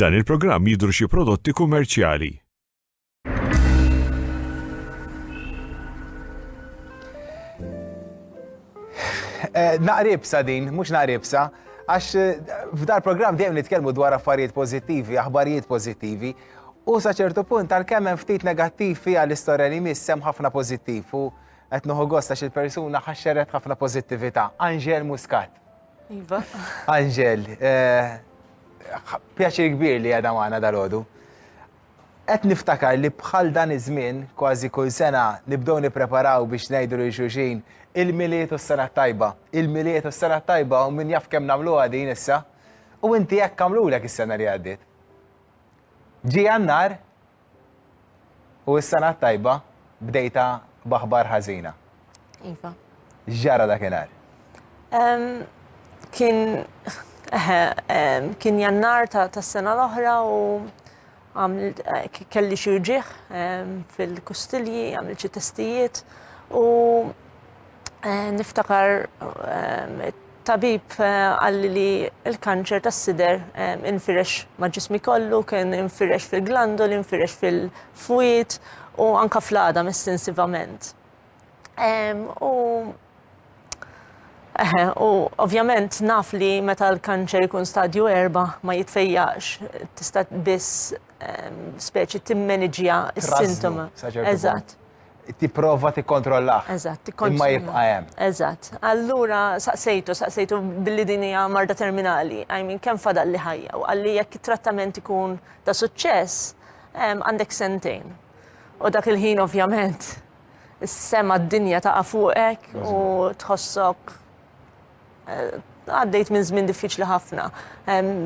F'dan il-programm jidhru xi prodotti kummerċjali. Naqribsa din, mhux naqribsa, għax f'dar programm dejjem nitkellmu dwar affarijiet pożittivi, aħbarijiet pożittivi, u sa ċertu punt għalkemm hemm ftit negattiv fiha l-istorja li miss hemm ħafna pożittiv u qed noħu gost għax il-persuna ħaxxeret ħafna pożittività. Angel Muscat. Iva. Angel, pjaċir kbir li għadha magħna dal-għodu. Qed niftakar li bħal dan iż-żmien kważi kull sena nibdew nippreparaw biex ngħidu lil xulxin il-miliet u s-sena tajba. Il-miliet u s-sena tajba u min jaf kemm nagħmluha din issa. U inti hekk għamlulek is-sena li għaddiet. Ġie Jannar u s-sena tajba bdejta b'aħbar ħażina. Iva. Ġara dakinhar. Kien Jannar tas-sena l-oħra u kelli xi ġieħ fil-Kustilji, għamilt xi testijiet u niftakar tabib għalli li l-kanċer tas-sider infirex ma' ġismi kollu, kien infirex fil-glandol, infirex fil-fwiet u anka fl-għadam estensivament. U ovvjament naf li meta l-kanċer jkun stadju 4 ma jitfejjax, tista' biss speċi timmanġja s-sintoma. Eżatt. Tipprova tikkontrollaħ. Eżatt, imma jibqa' hemm. Eżatt. Allura saqsejtu billi din hija marda terminali, kemm fadal li ħajja u għalli jekk it-trattament ikun ta' suċċess għandek sentejn. U dak il-ħin ovvjament is-sema d-dinja taqa' fuqek u tħossok għaddejt minn żmien diffiċli ħafna.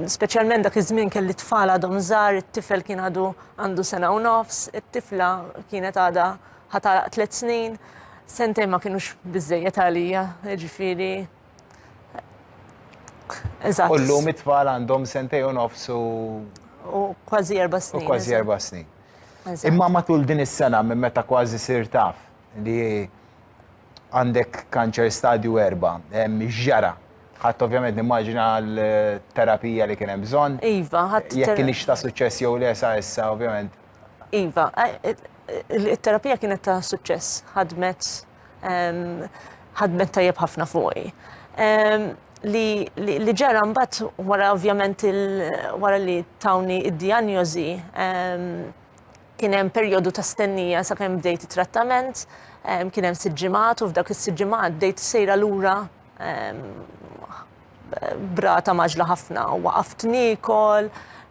Speċjalment dak iż-żmien kelli tfal għadhom żgħar, it-tifel kien għandu sena u nofs, it-tifla kienet għadha ħata 3 snin, sentejn ma kienux biżejjed għalija, ġifieri. Eżatt. U llum it-tfal għandhom sentejn u nofs u kważi 4 snin. U kważi 4 snin. Imma matul din is-sena minn meta kważi sir taf li għandek kanċer stadju 4, ġara. Ħadd ovvjament nimmaġina l-terapija li kien hemm bżonn. Iva, jekk kienx ta' suċċess jew le sa issa ovvjament. Iva, il-terapija kienet ta' suċċess, ħadmet tajjeb ħafna fuqi. Li ġara mbagħad wara ovvjament wara li tawni id-dijanjosi kien hemm perjodu ta' stennija sakemm bdejt it-trattament, kien hemm 6 ġimgħat u f'dak is-6 ġimgħat bdejt sejra lura brata maġla ħafna u waqaft nikol,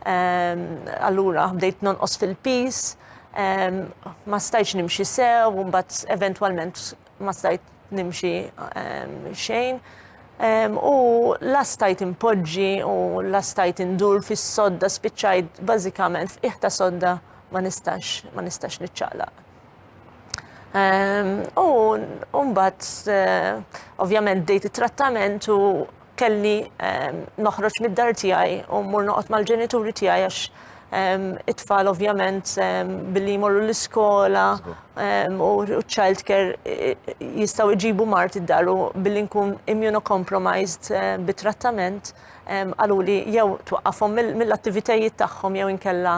allura bdejt nonqos fil-pis, ma stajtx nimxi sew u mbagħad eventwalment ma stajt nimxi xejn. U la stajt impoġġi u la stajt indur fis-sodda spiċċajt bażikament f'qiegħ ta' sodda ma nistax niċċaqlaq. U mbagħad ovvjament bdejt it-trattament u kelli noħroġ mid-dar tiegħi u mmur noqgħod mal-ġenituri tiegħi għax it-tfal ovvjament billi jmorru l-iskola u child care jistgħu jġibu mart id-dar u billi nkun immunocompromised bit-trattament qaluli jew twaqqafhom mill-attivitajiet tagħhom jew inkella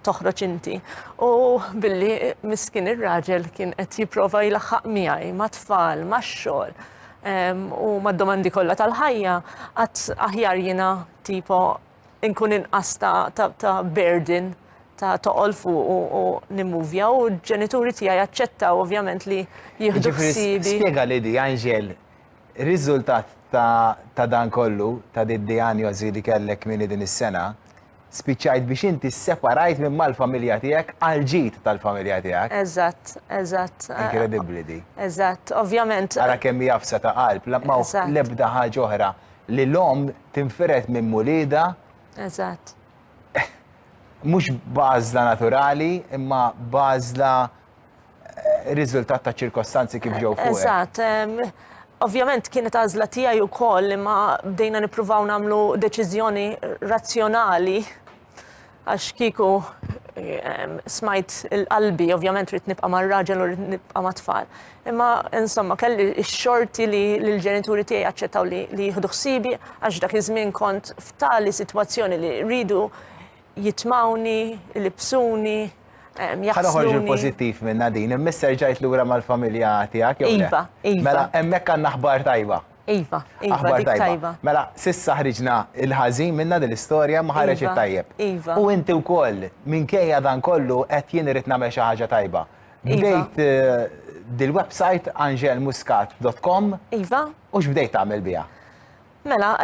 toħroġ inti. U billi miskin ir-raġel kien qed jipprova jilaħħaq miegħi mat-tfal, max-xogħol u mad-domandi kollha tal-ħajja qatt aħjar jiena tipo inkun inqas ta' burden ta' toqol fuq u nimmuvja u l-ġenituri tiegħi jaċċettaw ovvjament li jieħdu ħsiedi. Spjega li di Angel, riżultat ta' dan kollu, ta' di-dijanjosi li kellek minn din is-sena, spiċċajt biex inti separajt minn mal-familja tiegħek għal ġid tal-familja tiegħek. Eżatt. Inkredibbli di. Eżatt, ovvjament. Ara kemm jafsa ta' qalb, ma l-ebda ħaġa oħra li l-om tinferet minn mulieda. Eżatt. Mhux bażla naturali, imma bażla riżultat ta' ċirkostanzi kif ġew fuq. Eżatt. Ovvjament kienet għażla tiegħi wkoll imma bdejna nippruvaw nagħmlu deċiżjoni razzjonali għax kieku smajt il-qalbi, ovvjament rrid nibqa' mar-raġel u rrid nibqa' mat-tfal. Imma insomma kelli x-xorti li l-ġenituri tiegħi jaċċettaw li jieħdu ħsibi għax dak iż-żmien kont f'tali sitwazzjoni li rridu jitmawni, libsuni, Ħana ħorġu jaħsluni. l-pozittiv minna din, immisser ġajt l-ura mal-familja tijak, jew le? Iva, iva. Mela, emmek għanna ħbar tajba. Iva, Aħbar dik tajba. Mela, sissa ħriġna il-ħazin minna dil-istorja ma ħareġ Iva, it-tajjeb. iva. U inti wkoll minkejja dan kollu qed jien irid nagħmel xi ħaġa tajba. Iva. Bdejt dil-website angelmuscat.com Iva, u x'bdejt tagħmel biha? mela,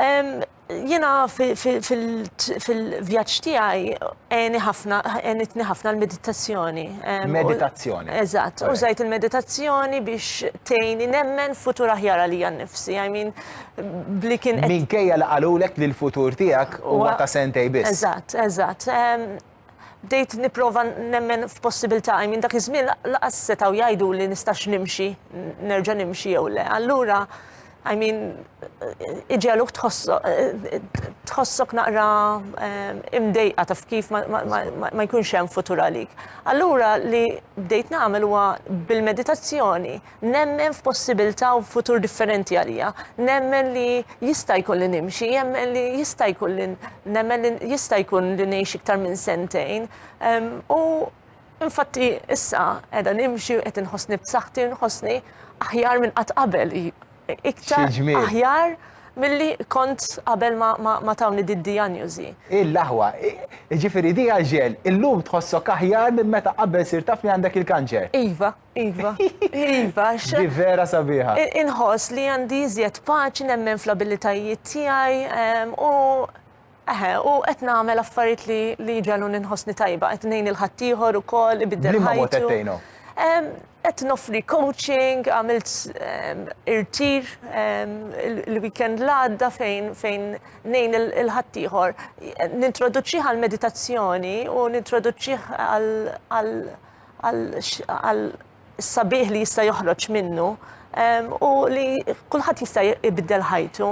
jena fil-vjaġġ tiegħi għenitni ħafna l-meditazzjoni. Meditazzjoni. Eżatt, Alright. użajt il-meditazzjoni biex tgħinni nemmen futur aħjar għalija nnifsi. I mean, bli kien Minkejja li qalulek li l-futur tiegħek huwa ta' sentej biss. Eżatt, eżatt. Bdejt niprofa nemmen f'possibilità, I mean, dak iż-żmien laqas setgħu jgħidu li nistax nimxi, nerġa' nimxi jew le. Allura, I mean, iġeluk tħossok naqra imdejqa taf kif ma jkunx hemm futur għalik. Allura li bdejt nagħmel huwa bil-meditazzjoni nemmen f'possibilità u futur differenti għalija. Nemmen li jista' jkun li nimxi, nemmen li jista' jkun li ngħix iktar minn sentejn. U infatti issa qiegħda nimxi u qed inħossni b'saħħti nħossni aħjar minn qatt qabel. Iktar Xi ġmiel. aħjar milli kont qabel ma tawni di-diagnosi. Il-laħwa, ġifiri di għalġel, illum tħossok aħjar minn meta qabel sir taf li għandek il-kanċer. Iva. Di vera sabiħa. Inħoss li għandi iżjed paċi nemmen fl-abilitajiet tiegħi u qed nagħmel affarijiet li ġalun inħossni tajba, qed ngħin il-ħaddieħor ukoll ibiddel Bliema mod ħajtu. qed tgħinu? Qed nofri coaching, għamilt irtir il-weekend l-għadda fejn nejn il-ħaddieħor. Nintroduċih għal-meditazzjoni u nintroduċih għal-sabiħ li jista' joħroġ minnu u li kulħadd jista' ibiddel ħajtu. U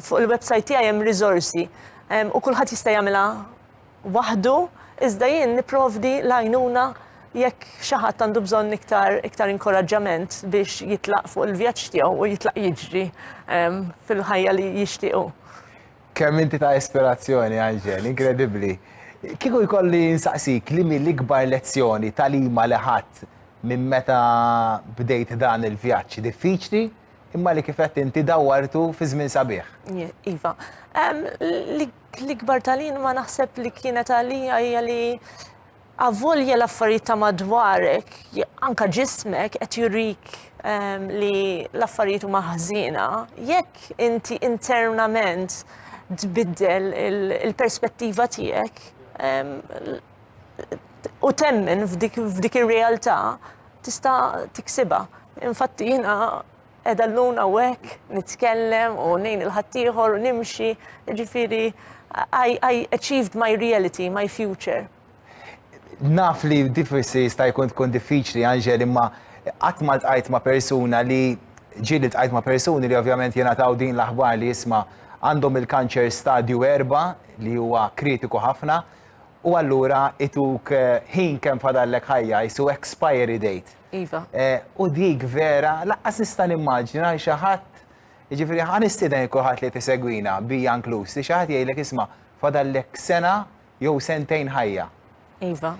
fuq il-website tiegħi hemm riżorsi u kulħadd jista' jagħmilha waħdu, iżda jien nipprovdi l-għajnuna jekk xi ħadd għandu bżonn iktar inkoraġġament biex jitlaq fuq il-vjaġġ tiegħu u jitlaq jiġri fil-ħajja li jixtiequ. Kemm inti ta' ispirazzjoni, Angel, inkredibbli. Kieku jkolli nsaqsik li mill-ikbar lezzjoni tal-ima li ħadd minn meta bdejt dan il-vjaġġ diffiċli, imma li kifet inti dawwartu fi żmien sabiħ. Iva. L-ikbar tal-in ma naħseb li kienet għalija hija li avvolja l-affarijiet ta' madwarek, anka ġismek qed jurik li l-affarijiet huma ħażina, jekk inti internament tbiddel il-perspettiva tiegħek u temmen f'dik ir-realtà tista' tiksibha. Infatti jiena qiegħda llum hawnhekk nitkellem u ngħin il-ħaddieħor u nimxi, jiġifieri I achieved my reality, my future. Naf li differsi jista' jkun tkun diffiċli, Angel, imma qatt ma tqajt ma' persuna li ġieli tqajt ma' persuni li ovvjament jingħataw din l-aħbar li jisma' għandhom il-kanċer stadju 4 li huwa kritiku ħafna u allura ituk ħin kemm fadallek ħajja jisu expiry date. Iva. U dik vera, laqqas nista' nimmaġina xi ħadd, jiġifieri ħanistieden kulħadd li tisegwina bija inkluż, li xi ħadd jgħidlek isma' fadallek sena jew sentejn ħajja. Iva.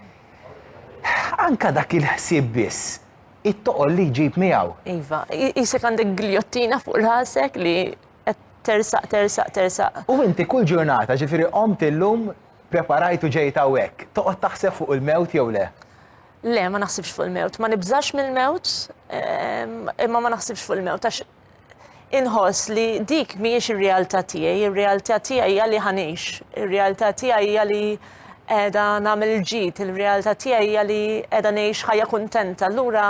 Anka dak il-ħsieb biss, it-toqol li ġib miegħu. Iva. Isek għandek giljottina fuq rasek li tersaq. U inti kull ġurnata, ġifieri qomt illum preparajtu ġejt hawnhekk, toqgħod taħseb fuq il-mewt jew le? Le, ma naħsibx fuq il-mewt. Ma nibżax mill-mewt, imma ma naħsibx fuq il-mewt. Għax inħoss li dik mhijiex ir-realtà tiegħi, ir-realtà tiegħi hija li ħanix, ir-realtà tiegħi hija li qiegħda nagħmel il-ġid, ir-realtà tiegħi hija li qiegħda ngħix ħajja kuntenta. Allura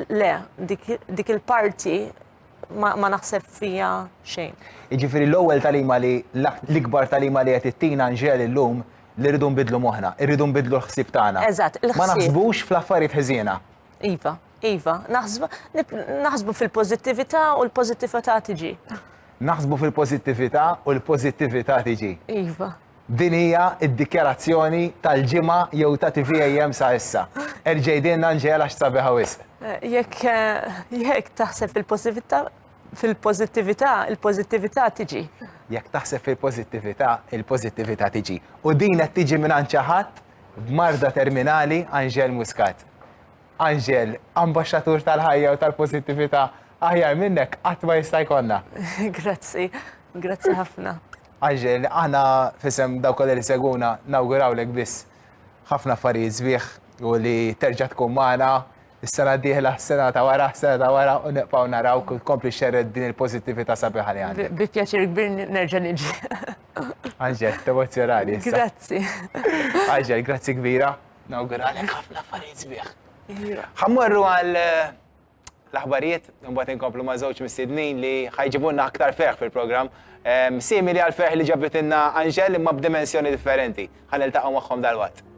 le, dik il-parti ma naħseb fija xejn. Jiġifieri l-ewwel talima li l-ikbar talima li qed ittina Angel illum li rridu nbidlu moħħna, irridu nbidlu l-ħsieb tagħna. Eżatt, il-ħsieb. Ma naħsbux fl-affarijiet ħżiena. Iva, naħsbu fil-pożittività u l-pożittività tiġi. Naħsbu fil-pożittività u l-pożittività tiġi. Iva. Din hija d-dikjarazzjoni tal-ġimgħa jew ta' TVAM sa issa. Erġejdin Angel għax sabiħa wisq. Jekk taħseb fil-pożittività, il-pożittività tiġi. Jekk taħseb fil-pożittività, il-pożittività tiġi. U din qed tiġi minn ħadd b'marda terminali Anġel Muscat. Anġel, ambaxxatur tal-ħajja u tal-pożittività aħjar minnek qatt ma jista' jkollna. Grazzi, grazzi ħafna. Anġel, aħna fisem dawk li seguna nawgurawlek biss ħafna affarijiet sbieħ u li terġa' tkun magħna is-sena d-dieħla, sena ta' wara u nibqgħu naraw kompli xerred din il-pożittività sabiħa li għandek. Bi pjaċir kbir nerġa' niġi. Anġel, t-emozjonali issa. Grazzi. Anġel, grazzi kbira. Nawguralek ħafna affarijiet sbieħ. Ħammorru għal l-aħbarijiet, mbagħad inkomplu ma' żewġ mistiednin li ħajġibulna aktar ferħ fil-programm. Simili għal ferħ li ġabitilna Anġel imma b'dimensjoni differenti. Ħaniltaqgħu magħhom dalwaqt.